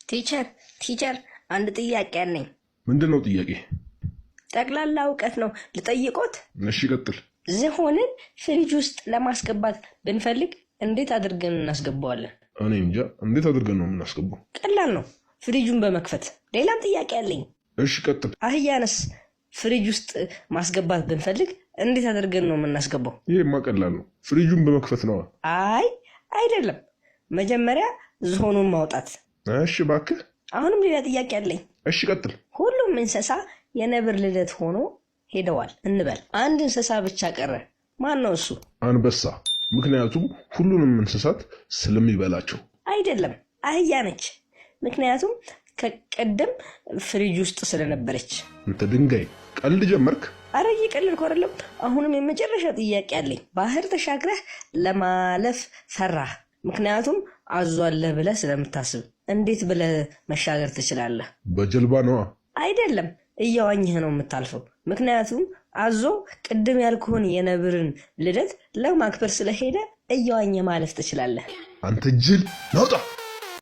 ቲቸር አንድ ጥያቄ አለኝ። ምንድነው ጥያቄ? ጠቅላላ እውቀት ነው ልጠይቆት። እሺ ቀጥል። ዝሆንን ፍሪጅ ውስጥ ለማስገባት ብንፈልግ እንዴት አድርገን እናስገባዋለን? እኔ እንጃ። እንዴት አድርገን ነው የምናስገባው? ቀላል ነው፣ ፍሪጁን በመክፈት። ሌላም ጥያቄ አለኝ። እሺ ቀጥል። አህያንስ ፍሪጅ ውስጥ ማስገባት ብንፈልግ እንዴት አድርገን ነው የምናስገባው? ይሄማ ቀላል ነው፣ ፍሪጁን በመክፈት ነው። አይ አይደለም፣ መጀመሪያ ዝሆኑን ማውጣት። እሺ እባክህ። አሁንም ሌላ ጥያቄ አለኝ። እሺ ቀጥል። ሁሉም እንስሳ የነብር ልደት ሆኖ ሄደዋል እንበል፣ አንድ እንስሳ ብቻ ቀረ። ማን ነው እሱ? አንበሳ። ምክንያቱም ሁሉንም እንስሳት ስለሚበላቸው። አይደለም፣ አህያ ነች። ምክንያቱም ከቀደም ፍሪጅ ውስጥ ስለነበረች። እንተ ድንጋይ፣ ቀልድ ጀመርክ? አረ እየቀለድኩ አይደለም። አሁንም የመጨረሻ ጥያቄ አለኝ። ባህር ተሻግረህ ለማለፍ ፈራህ፣ ምክንያቱም አዞ አለ ብለህ ስለምታስብ። እንዴት ብለህ መሻገር ትችላለህ? በጀልባ ነዋ። አይደለም፣ እየዋኘህ ነው የምታልፈው። ምክንያቱም አዞ ቅድም ያልኩህን የነብርን ልደት ለማክበር ስለሄደ እየዋኘህ ማለፍ ትችላለህ። አንተ ጅል ናውጣ!